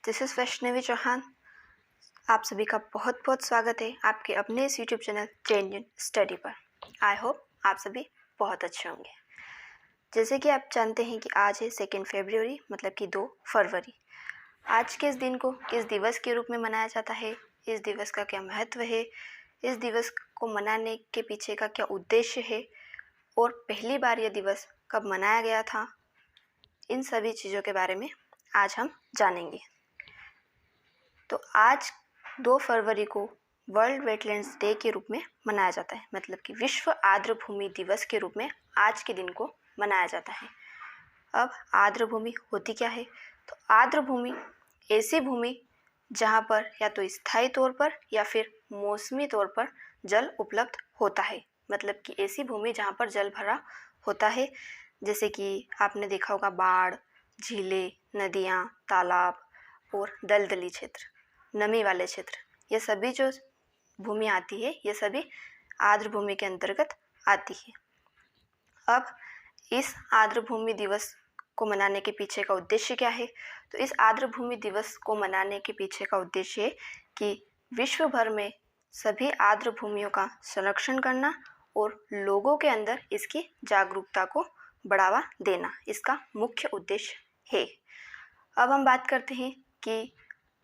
This is Vaishnavi Chauhan. आप सभी का बहुत बहुत स्वागत है आपके अपने इस यूट्यूब चैनल चेंज स्टडी पर। आई होप आप सभी बहुत अच्छे होंगे। जैसे कि आप जानते हैं कि आज है 2 फरवरी मतलब कि 2 फरवरी। आज के इस दिन को किस दिवस के रूप में मनाया जाता है, इस दिवस का क्या महत्व है, इस दिवस को मनाने के पीछे का क्या उद्देश्य है और पहली बार यह दिवस कब मनाया गया था, इन सभी चीज़ों के बारे में आज हम जानेंगे। तो आज 2 फरवरी को वर्ल्ड वेटलैंड्स डे के रूप में मनाया जाता है, मतलब कि विश्व आर्द्र भूमि दिवस के रूप में आज के दिन को मनाया जाता है। अब आर्द्र भूमि होती क्या है? तो आर्द्र भूमि ऐसी भूमि जहाँ पर या तो स्थायी तौर पर या फिर मौसमी तौर पर जल उपलब्ध होता है, मतलब कि ऐसी भूमि जहाँ पर जल भरा होता है, जैसे कि आपने देखा होगा बाढ़, झीलें, नदियाँ, तालाब और दलदली क्षेत्र, नमी वाले क्षेत्र, ये सभी जो भूमि आती है ये सभी आर्द्र भूमि के अंतर्गत आती है। अब इस आर्द्र भूमि दिवस को मनाने के पीछे का उद्देश्य क्या है? तो इस आर्द्र भूमि दिवस को मनाने के पीछे का उद्देश्य है कि विश्व भर में सभी आर्द्र भूमियों का संरक्षण करना और लोगों के अंदर इसकी जागरूकता को बढ़ावा देना, इसका मुख्य उद्देश्य है। अब हम बात करते हैं कि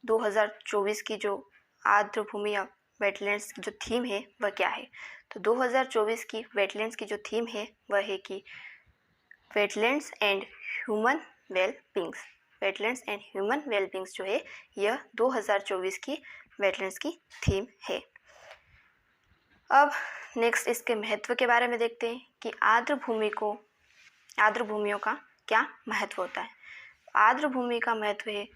2024 की जो आर्द्र भूमि या वेटलैंड्स की जो थीम है वह क्या है। तो 2024 की वेटलैंड्स की जो थीम है वह है कि wetlands and human well beings. Wetlands and human well beings जो है यह 2024 की वेटलैंड्स की थीम है। अब नेक्स्ट इसके महत्व के बारे में देखते हैं कि आर्द्र भूमियों का क्या महत्व होता है। आर्द्र भूमि का महत्व है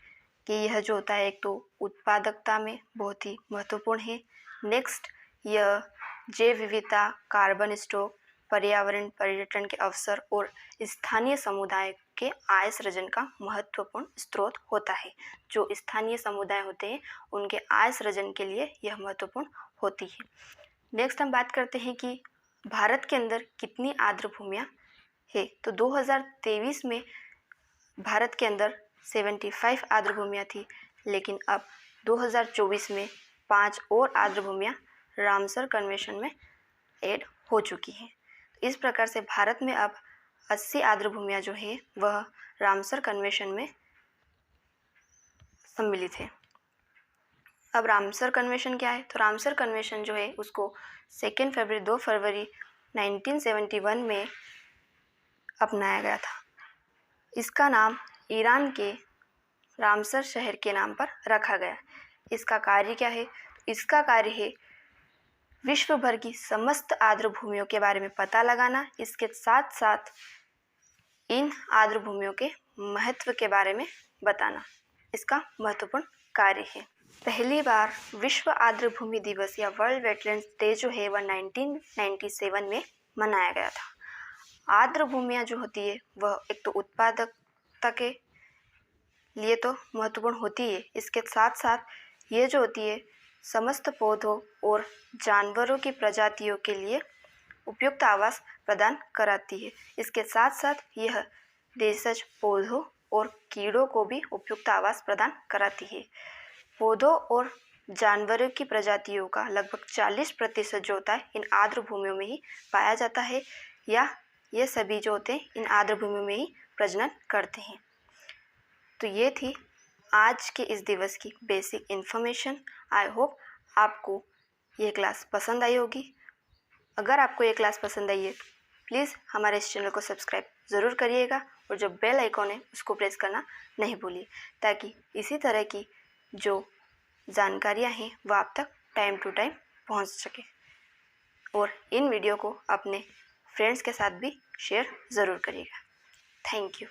कि यह जो होता है, एक तो उत्पादकता में बहुत ही महत्वपूर्ण है। नेक्स्ट, यह जैव विविधता, कार्बन स्टॉक, पर्यावरण पर्यटन के अवसर और स्थानीय समुदाय के आय सृजन का महत्वपूर्ण स्रोत होता है। जो स्थानीय समुदाय होते हैं उनके आय सृजन के लिए यह महत्वपूर्ण होती है। नेक्स्ट हम बात करते हैं कि भारत के अंदर कितनी आर्द्र भूमियाँ है। तो 2023 में भारत के अंदर 75 आर्द्र भूमियाँ थी, लेकिन अब 2024 में 5 और आर्द्र भूमियाँ रामसर कन्वेंशन में ऐड हो चुकी हैं। इस प्रकार से भारत में अब 80 आर्द्र भूमियाँ जो है वह रामसर कन्वेंशन में सम्मिलित है। अब रामसर कन्वेंशन क्या है? तो रामसर कन्वेंशन जो है उसको 2 फरवरी 1971 में अपनाया गया था। इसका नाम ईरान के रामसर शहर के नाम पर रखा गया। इसका कार्य क्या है? इसका कार्य है विश्व भर की समस्त आर्द्र भूमियों के बारे में पता लगाना, इसके साथ साथ इन आर्द्र भूमियों के महत्व के बारे में बताना, इसका महत्वपूर्ण कार्य है। पहली बार विश्व आर्द्र भूमि दिवस या वर्ल्ड वेटलैंड्स डे जो है वह 1997 में मनाया गया था। आर्द्र भूमियाँ जो होती है वह एक तो उत्पादकता के लिए तो महत्वपूर्ण होती है, इसके साथ साथ ये जो होती है समस्त पौधों और जानवरों की प्रजातियों के लिए उपयुक्त आवास प्रदान कराती है। इसके साथ साथ यह देशज पौधों और कीड़ों को भी उपयुक्त आवास प्रदान कराती है। पौधों और जानवरों की प्रजातियों का लगभग 40% जो होता है इन आर्द्र भूमियों में ही पाया जाता है, या ये सभी जो होते हैं इन आर्द्र भूमियों में ही प्रजनन करते हैं। तो ये थी आज के इस दिवस की बेसिक इन्फॉर्मेशन। आई होप आपको ये क्लास पसंद आई होगी। अगर आपको ये क्लास पसंद आई है प्लीज़ हमारे इस चैनल को सब्सक्राइब ज़रूर करिएगा और जो बेल आइकॉन है उसको प्रेस करना नहीं भूलिए, ताकि इसी तरह की जो जानकारियाँ हैं वो आप तक टाइम टू टाइम पहुँच सके। और इन वीडियो को अपने फ्रेंड्स के साथ भी शेयर ज़रूर करिएगा। Thank you.